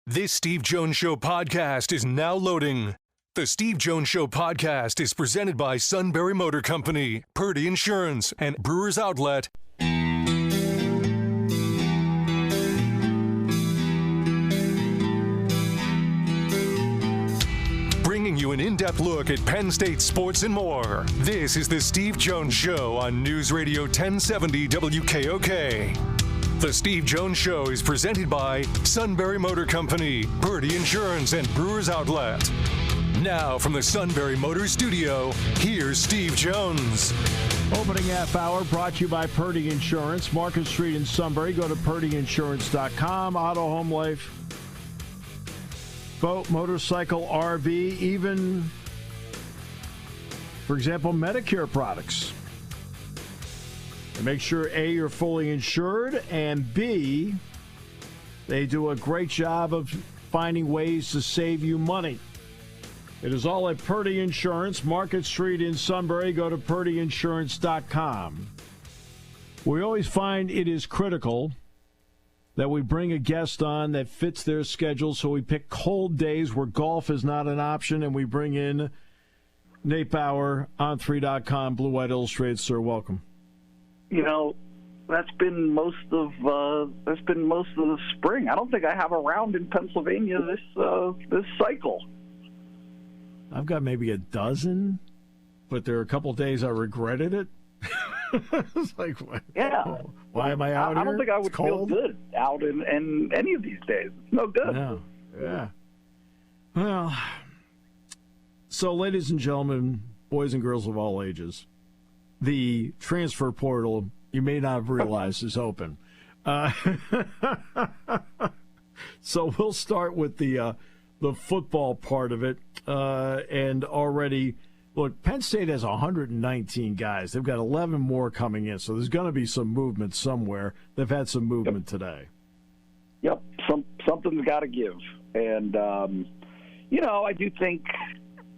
This Steve Jones Show podcast is now loading. The Steve Jones Show podcast is presented by Sunbury Motor Company, Purdy Insurance, and Brewers Outlet. Bringing you an in-depth look at Penn State sports and more. This is the Steve Jones Show on News Radio 1070 WKOK. The Steve Jones Show is presented by Sunbury Motor Company, Purdy Insurance, and Brewers Outlet. Now from the Sunbury Motor Studio, here's Steve Jones. Opening half hour brought to you by Purdy Insurance, Market Street in Sunbury. Go to purdyinsurance.com. Auto, home, life, boat, motorcycle, RV, even, for example, Medicare products. And make sure, A, you're fully insured, and B, they do a great job of finding ways to save you money. It is all at Purdy Insurance, Market Street in Sunbury. Go to purdyinsurance.com. We always find it is critical that we bring a guest on that fits their schedule, so we pick cold days where golf is not an option, and we bring in Nate Bauer, on3.com, Blue White Illustrated. Sir, welcome. You know, that's been most of the spring. I don't think I have a round in Pennsylvania this cycle. I've got maybe a dozen, but there are a couple of days I regretted it. It's like, why am I out here? I don't think I would feel good out in any of these days. It's no good. No. Yeah. Well, so ladies and gentlemen, boys and girls of all ages, the transfer portal, you may not have realized, is open. So we'll start with the football part of it. And already, look, Penn State has 119 guys. They've got 11 more coming in, so there's going to be some movement somewhere. They've had some movement today. Yep, something's got to give. And, I do think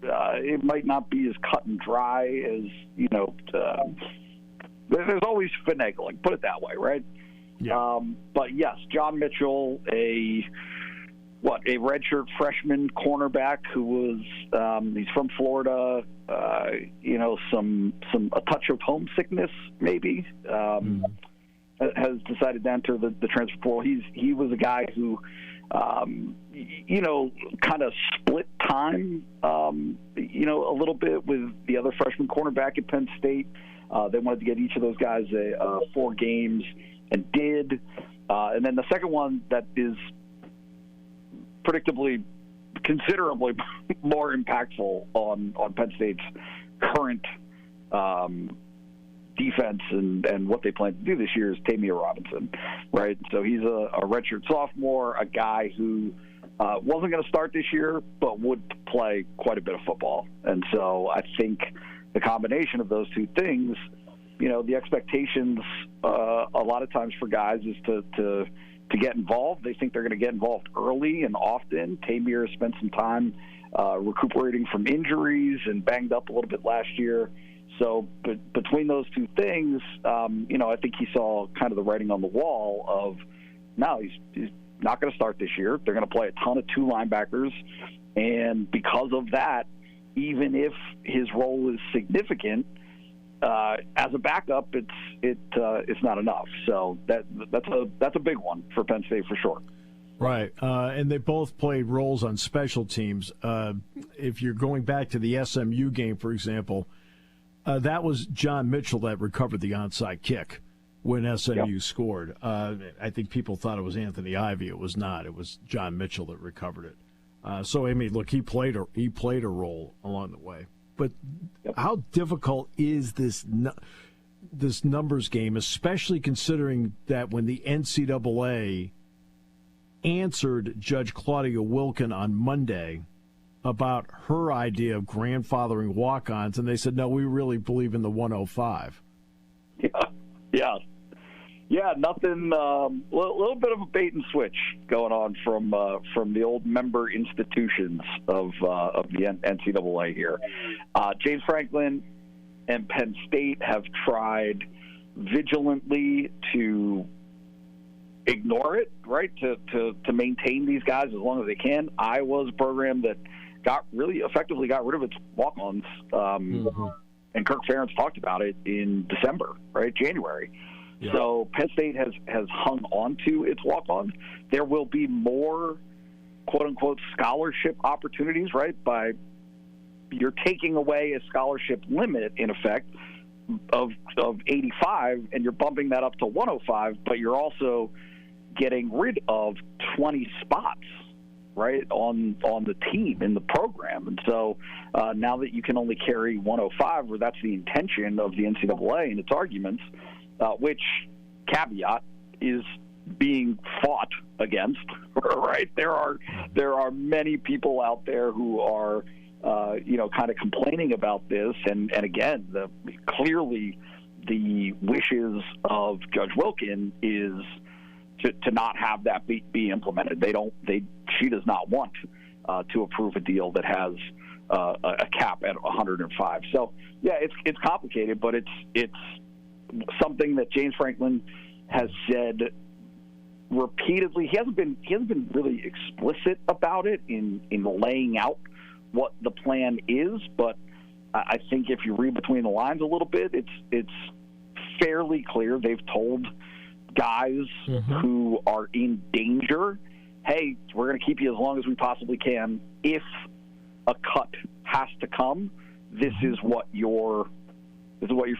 it might not be as cut and dry as, there's always finagling, put it that way, right? Yeah. But, yes, John Mitchell, a redshirt freshman cornerback who was he's from Florida, a touch of homesickness maybe, has decided to enter the transfer portal. He was a guy who kind of split time, a little bit with the other freshman cornerback at Penn State. They wanted to get each of those guys 4 games and did. And then the second one that is predictably considerably more impactful on Penn State's current defense and what they plan to do this year is Tamir Robinson, right? So he's a redshirt sophomore, a guy who wasn't going to start this year but would play quite a bit of football. And so I think the combination of those two things, the expectations a lot of times for guys is to get involved. They think they're going to get involved early and often. Tamir spent some time recuperating from injuries and banged up a little bit last year. So between those two things, I think he saw kind of the writing on the wall of, no, he's not going to start this year. They're going to play a ton of 2 linebackers. And because of that, even if his role is significant, as a backup, it's not enough. So that's a big one for Penn State for sure. Right, and they both played roles on special teams. If you're going back to the SMU game, for example, that was John Mitchell that recovered the onside kick when SMU scored. I think people thought it was Anthony Ivey. It was not. It was John Mitchell that recovered it. So, I mean, look, he played a role along the way. But how difficult is this numbers game, especially considering that when the NCAA answered Judge Claudia Wilkin on Monday about her idea of grandfathering walk-ons, and they said, no, we really believe in the 105. Yeah, nothing. A little bit of a bait and switch going on from the old member institutions of the NCAA here. James Franklin and Penn State have tried vigilantly to ignore it, right, to maintain these guys as long as they can. Iowa's a program that got rid of its walk-ons, and Kirk Ferentz talked about it in December, right, January. Yeah. So Penn State has hung on to its walk-ons. There will be more, quote-unquote, scholarship opportunities, right, you're taking away a scholarship limit, in effect, of 85, and you're bumping that up to 105, but you're also getting rid of 20 spots, right, on the team in the program. And so now that you can only carry 105, or that's the intention of the NCAA and its arguments, which, caveat, is being fought against, right? There are many people out there who are kind of complaining about this, and again, clearly the wishes of Judge Wilkin is to not have that be implemented. She does not want to approve a deal that has a cap at 105. So yeah, it's complicated, but it's something that James Franklin has said repeatedly. He hasn't been really explicit about it in laying out what the plan is, but I think if you read between the lines a little bit, it's fairly clear. They've told guys who are in danger, hey, we're going to keep you as long as we possibly can. If a cut has to come, this is what your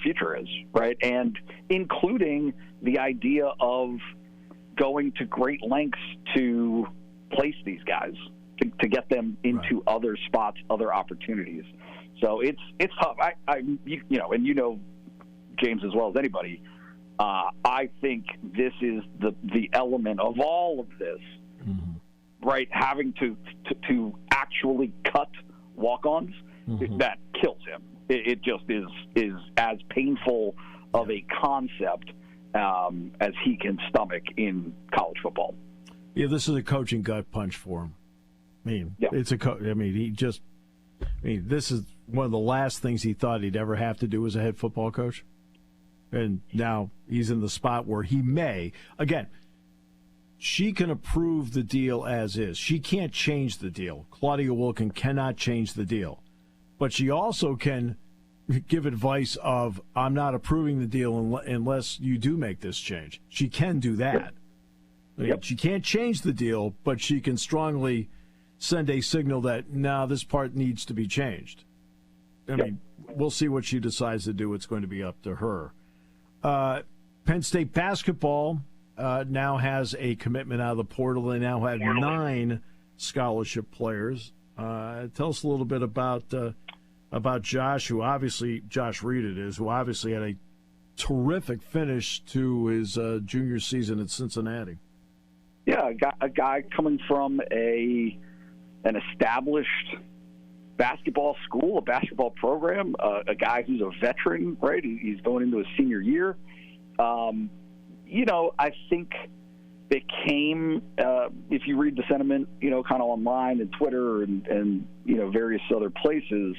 future is, right? And including the idea of going to great lengths to place these guys, to get them into other spots, other opportunities. So it's tough. And you know James as well as anybody. I think this is the element of all of this, right? Having to actually cut walk-ons, that kills him. It just is as painful of a concept as he can stomach in college football. Yeah, this is a coaching gut punch for him. I mean, this is one of the last things he thought he'd ever have to do as a head football coach. And now he's in the spot where he may. Again, she can approve the deal as is. She can't change the deal. Claudia Wilkin cannot change the deal. But she also can give advice of, I'm not approving the deal unless you do make this change. She can do that. She can't change the deal, but she can strongly send a signal that, no, this part needs to be changed. I mean, we'll see what she decides to do. It's going to be up to her. Penn State basketball now has a commitment out of the portal. They now have 9 scholarship players. Tell us a little bit about Josh, who obviously had a terrific finish to his junior season at Cincinnati. Yeah, a guy coming from an established basketball school, a basketball program, a guy who's a veteran, right? He's going into his senior year. I think it came, if you read the sentiment, kind of online and Twitter and various other places,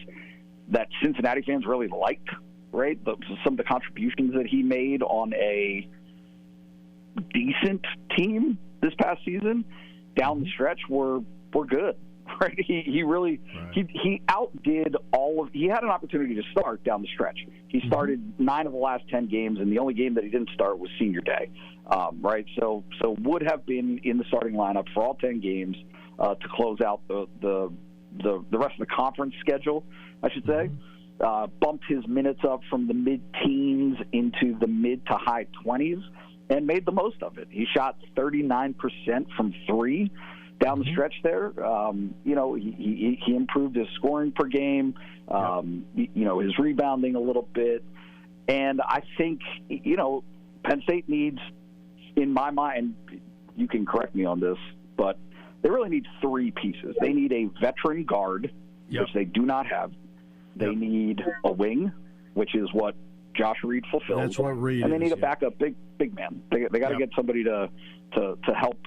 that Cincinnati fans really liked, right? Some of the contributions that he made on a decent team this past season down the stretch were good, right? He really he outdid he had an opportunity to start down the stretch. He started 9 of the last 10 games, and the only game that he didn't start was senior day, right? So would have been in the starting lineup for all 10 games to close out the rest of the conference schedule, I should say. Bumped his minutes up from the mid-teens into the mid to high 20s and made the most of it. He shot 39% from 3 down the stretch there. He improved his scoring per game, his rebounding a little bit. And I think, Penn State needs, in my mind, you can correct me on this, but they really need 3 pieces. They need a veteran guard, which they do not have. They need a wing, which is what Josh Reed fulfills. That's what Reed and they need a backup big man. They got to get somebody to help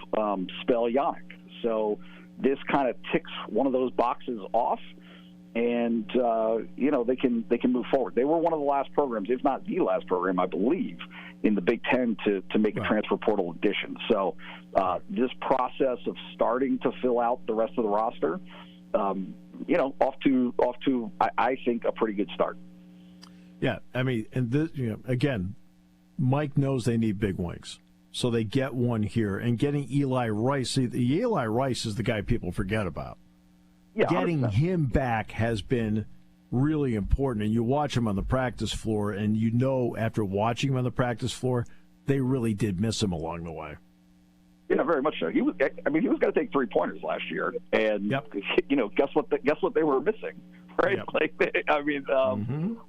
spell Yannick. So this kind of ticks one of those boxes off, and they can move forward. They were one of the last programs, if not the last program, I believe, in the Big Ten to make a transfer portal addition. So this process of starting to fill out the rest of the roster, off to I think a pretty good start. Yeah, I mean, and this, again, Mike knows they need big wings, so they get one here. And getting Eli Rice, Eli Rice is the guy people forget about. Yeah, getting 100%. Him back has been really important. And you watch him on the practice floor, and after watching him on the practice floor, they really did miss him along the way. Yeah, very much so. He was going to take 3-pointers last year, and guess what they were missing, right? Yep.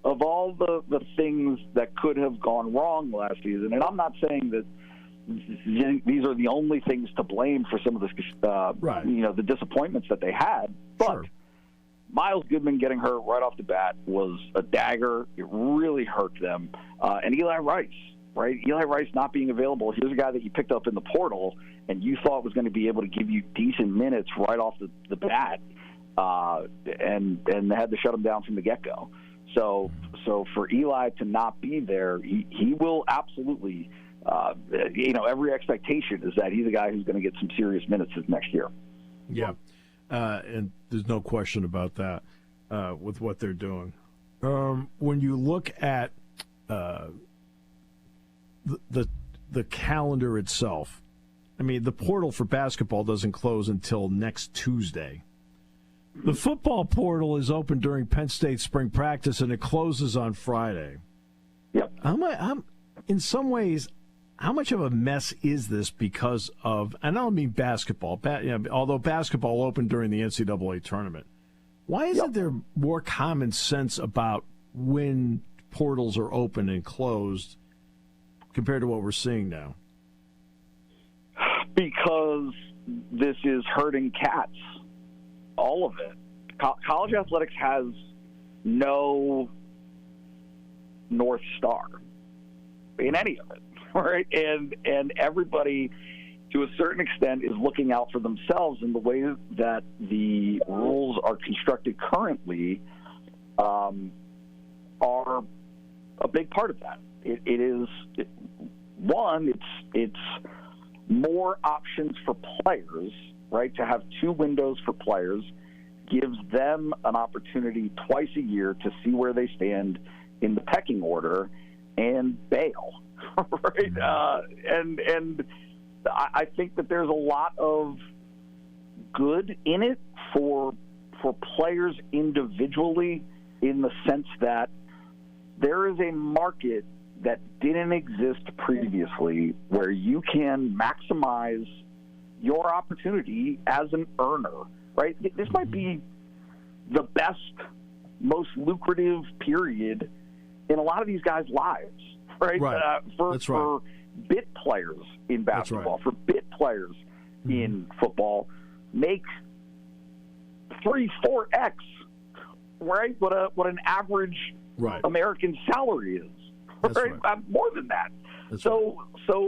Of all the things that could have gone wrong last season, and I'm not saying that these are the only things to blame for some of this, the disappointments that they had, but. Sure. Miles Goodman getting hurt right off the bat was a dagger. It really hurt them. And Eli Rice, right? Eli Rice not being available. Here's a guy that you picked up in the portal and you thought was going to be able to give you decent minutes right off the bat, and they had to shut him down from the get-go. So for Eli to not be there, he will absolutely, every expectation is that he's a guy who's going to get some serious minutes this next year. Yeah. And there's no question about that with what they're doing. When you look at the calendar itself, I mean, the portal for basketball doesn't close until next Tuesday. The football portal is open during Penn State spring practice, and it closes on Friday. Yep. In some ways, how much of a mess is this because of, and I don't mean basketball, although basketball opened during the NCAA tournament. Why isn't there more common sense about when portals are open and closed compared to what we're seeing now? Because this is hurting cats, all of it. College athletics has no North Star in any of it. Right, and everybody, to a certain extent, is looking out for themselves, and the way that the rules are constructed currently are a big part of that. It's more options for players, right? To have 2 windows for players gives them an opportunity twice a year to see where they stand in the pecking order and bail. Right, and I think that there's a lot of good in it for players individually, in the sense that there is a market that didn't exist previously where you can maximize your opportunity as an earner. Right, this might be the best, most lucrative period in a lot of these guys' lives. Right, for bit players in basketball, for bit players in football, make 3-4x, right? What an average American salary is, right? More than that. So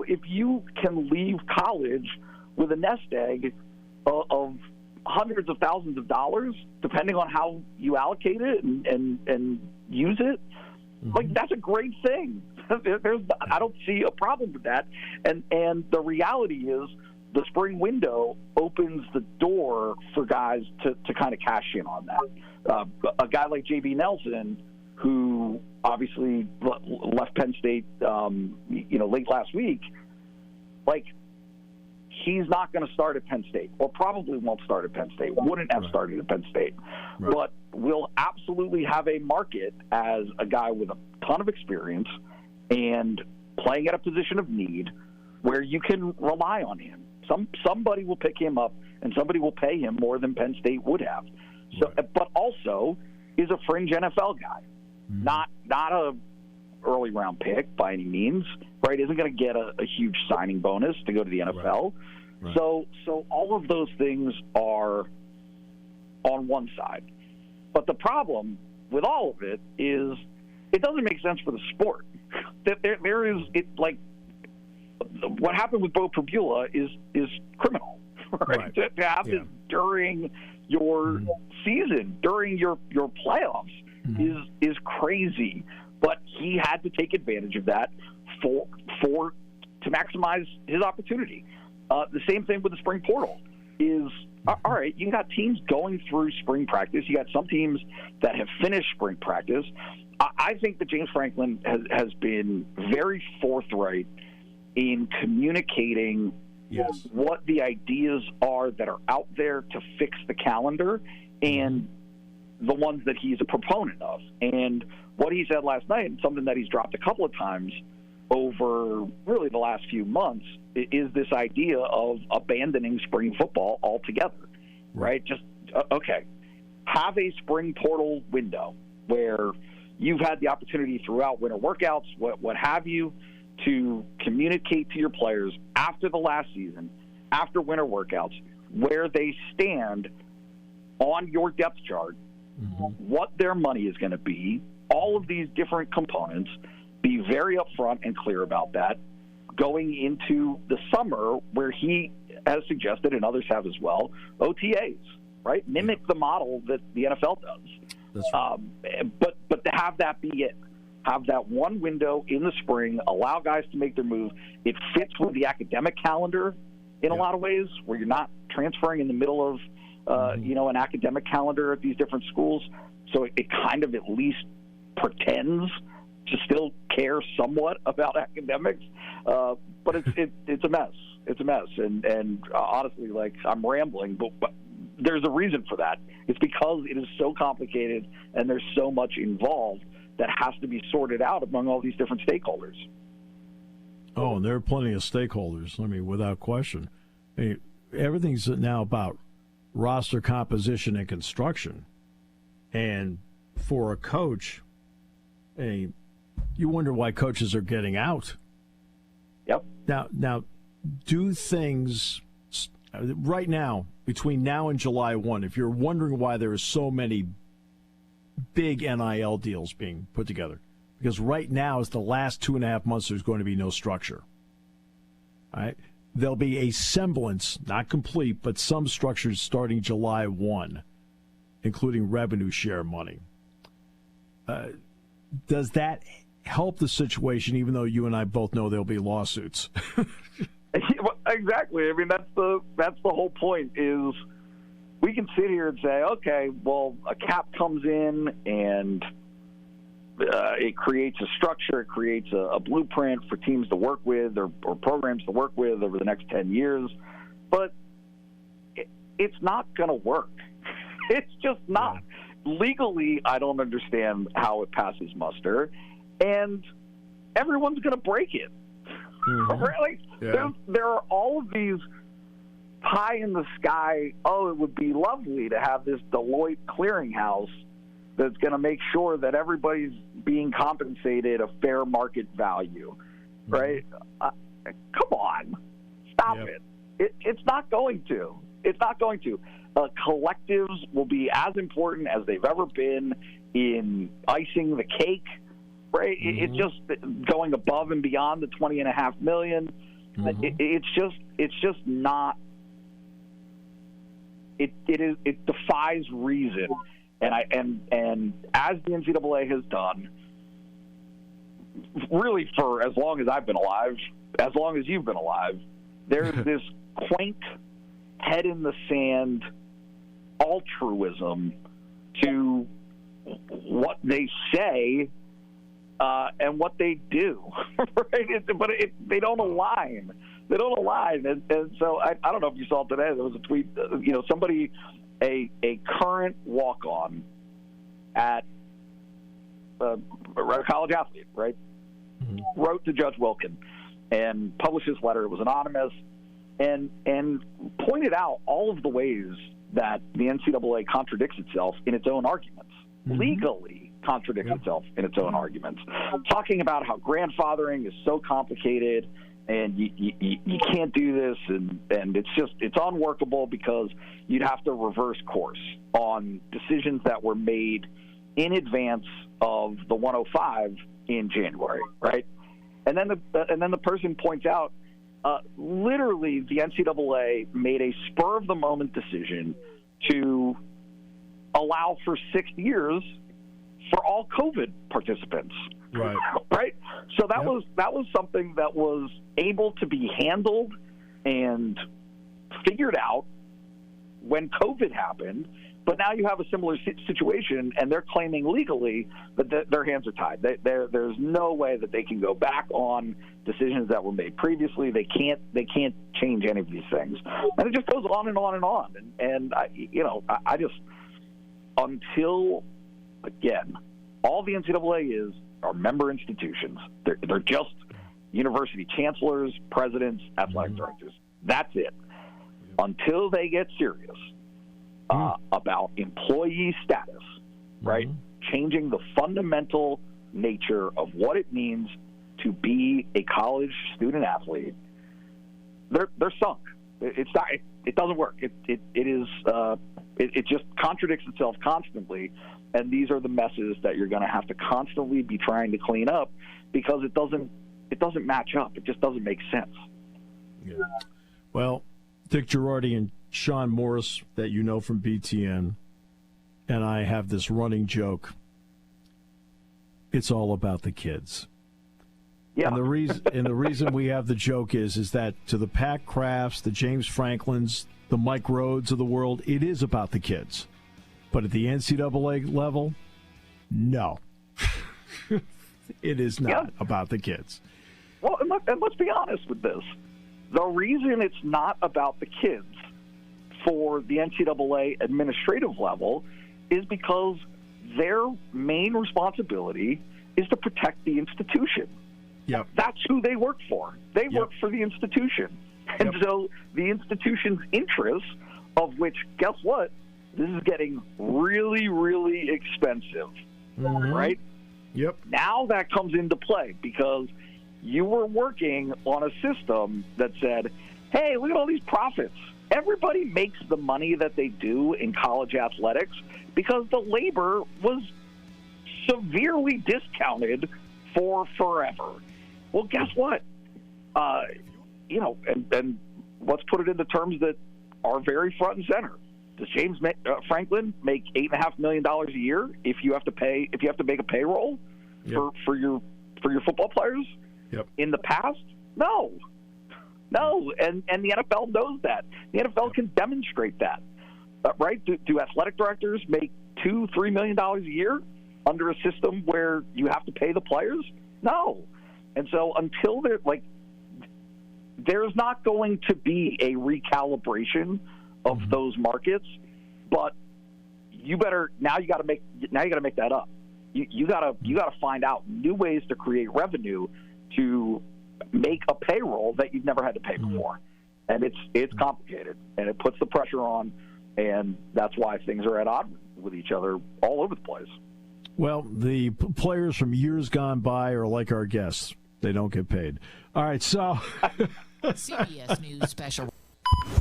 if you can leave college with a nest egg of hundreds of thousands of dollars, depending on how you allocate it and use it, like, that's a great thing. I don't see a problem with that. And the reality is the spring window opens the door for guys to kind of cash in on that. A guy like J.B. Nelson, who obviously left Penn State, late last week, like, he's not going to start at Penn State, or probably won't start at Penn State, wouldn't have started at Penn State, but will absolutely have a market as a guy with a ton of experience and playing at a position of need where you can rely on him. Somebody will pick him up, and somebody will pay him more than Penn State would have. So, but also is a fringe NFL guy, not a early round pick by any means, right? Isn't going to get a huge signing bonus to go to the NFL. Right. So all of those things are on one side. But the problem with all of it is it doesn't make sense for the sport. There is, it, like, what happened with Bo Perbula is criminal, right? To have this during your season, during your playoffs is crazy. But he had to take advantage of that to maximize his opportunity. The same thing with the spring portal is, all right, you got teams going through spring practice. You got some teams that have finished spring practice. I think that James Franklin has been very forthright in communicating what the ideas are that are out there to fix the calendar and the ones that he's a proponent of. And what he said last night, and something that he's dropped a couple of times over really the last few months, is this idea of abandoning spring football altogether, right? Just, okay, have a spring portal window where you've had the opportunity throughout winter workouts, what have you, to communicate to your players after the last season, after winter workouts, where they stand on your depth chart, what their money is going to be, all of these different components, be very upfront and clear about that going into the summer, where he has suggested, and others have as well, OTAs, right? Mimic the model that the NFL does. That's right. But to have that be it, have that one window in the spring, allow guys to make their move. It fits with the academic calendar in a lot of ways, where you're not transferring in the middle of an academic calendar at these different schools. So it kind of at least pretends to still care somewhat about academics, but it's a mess. It's a mess, and honestly, like, I'm rambling, but there's a reason for that. It's because it is so complicated and there's so much involved that has to be sorted out among all these different stakeholders. Oh, and there are plenty of stakeholders. I mean, without question. I mean, everything's now about roster composition and construction, and for a coach, you wonder why coaches are getting out. Yep. Now, do things right now, between now and July 1, if you're wondering why there are so many big NIL deals being put together, because right now is the last 2.5 months there's going to be no structure. All right? There'll be a semblance, not complete, but some structures starting July 1, including revenue share money. Does that help the situation, even though you and I both know there'll be lawsuits? Exactly. I mean, that's the whole point. Is we can sit here and say, okay, well, a cap comes in and it creates a structure, it creates a blueprint for teams to work with or programs to work with over the next 10 years, but it's not going to work. It's just not. Legally, I don't understand how it passes muster, and everyone's going to break it. Right? There are all of these pie in the sky, it would be lovely to have this Deloitte clearinghouse that's going to make sure that everybody's being compensated a fair market value, right? Come on. Stop it. It's not going to. It's not going to. Collectives will be as important as they've ever been in icing the cake, right? It's just going above and beyond the $20.5 million. It's just not. It defies reason, and as the NCAA has done, really for as long as I've been alive, as long as you've been alive, there's this quaint head in the sand altruism to what they say and what they do, right? They don't align. They don't align, and so I don't know if you saw today. There was a tweet. Somebody, a current walk-on at a college athlete, right, wrote to Judge Wilkin and published this letter. It was anonymous, and pointed out all of the ways that the NCAA contradicts itself in its own arguments, legally contradicts itself in its own arguments, talking about how grandfathering is so complicated and you can't do this, and it's unworkable because you'd have to reverse course on decisions that were made in advance of the 105 in January, right? And then the person points out, literally, the NCAA made a spur-of-the-moment decision to allow for 6 years for all COVID participants, Right. Right? So that was something that was able to be handled and figured out when COVID happened. But now you have a similar situation, and they're claiming legally that their hands are tied. There's no way that they can go back on decisions that were made previously. They can't change any of these things, and it just goes on and on and on. And I just, until again, all the NCAA are member institutions. They're just university chancellors, presidents, athletic directors. That's it. Until they get serious about employee status, right? Changing the fundamental nature of what it means to be a college student athlete, they're sunk. It's not. It doesn't work. It just contradicts itself constantly, and these are the messes that you're going to have to constantly be trying to clean up because it doesn't match up. It just doesn't make sense. Yeah. Well, Dick Girardi and Sean Morris, that you know from BTN, and I have this running joke. It's all about the kids. Yeah. And the reason we have the joke is that to the Pat Crafts, the James Franklins, the Mike Rhodes of the world, it is about the kids. But at the NCAA level, no. It is not about the kids. Well, and let's be honest with this. The reason it's not about the kids for the NCAA administrative level is because their main responsibility is to protect the institution. Yep. That's who they work for. They work for the institution. And so the institution's interests, of which, guess what? This is getting really, really expensive, right? Yep. Now that comes into play because you were working on a system that said, hey, look at all these profits. Everybody makes the money that they do in college athletics because the labor was severely discounted for forever. Well, guess what? And let's put it into terms that are very front and center. Does James Franklin make $8.5 million a year if you have to make a payroll for your football players? Yep. In the past, no, and the NFL knows that. The NFL can demonstrate that, right? Do athletic directors make $2-3 million a year under a system where you have to pay the players? No, and so until there's not going to be a recalibration of those markets, but you got to make that up. You got to find out new ways to create revenue to make a payroll that you've never had to pay before. And it's complicated, and it puts the pressure on, and that's why things are at odds with each other all over the place. Well, the players from years gone by are like our guests. They don't get paid. All right, so... CBS News Special.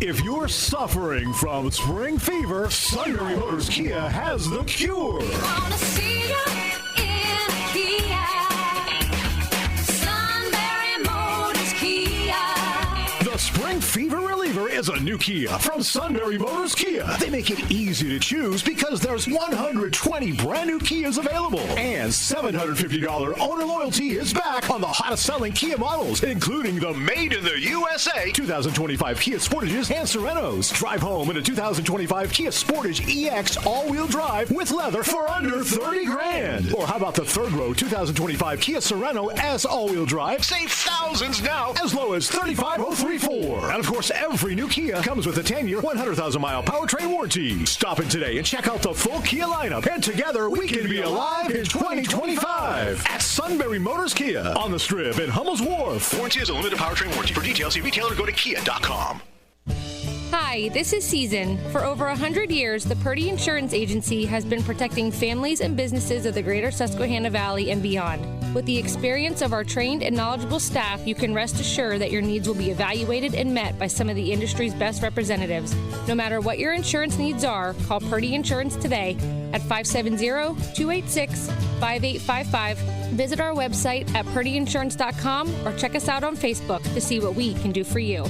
If you're suffering from spring fever, Sunbury Motors Kia has the cure. Wanna see you in Kia. Sunbury Motors Kia. The spring fever reliever is a new Kia from Sunbury Motors Kia. They make it easy to choose because there's 120 brand new Kias available. And $750 owner loyalty is back on the hottest selling Kia models, including the Made in the USA 2025 Kia Sportages and Serenos. Drive home in a 2025 Kia Sportage EX all-wheel drive with leather for under $30,000. Or how about the third row 2025 Kia Sereno S all-wheel drive? Save thousands now as low as $35,034. And of course, every new Kia comes with a 10-year, 100,000-mile powertrain warranty. Stop in today and check out the full Kia lineup. And together, we can be alive in 2025 at Sunbury Motors Kia on the Strip in Hummel's Wharf. Warranty is a limited powertrain warranty. For details, see retailer or go to kia.com. Hi, this is Season. For over 100 years, the Purdy Insurance Agency has been protecting families and businesses of the greater Susquehanna Valley and beyond. With the experience of our trained and knowledgeable staff, you can rest assured that your needs will be evaluated and met by some of the industry's best representatives. No matter what your insurance needs are, call Purdy Insurance today at 570-286-5855. Visit our website at purdyinsurance.com or check us out on Facebook to see what we can do for you.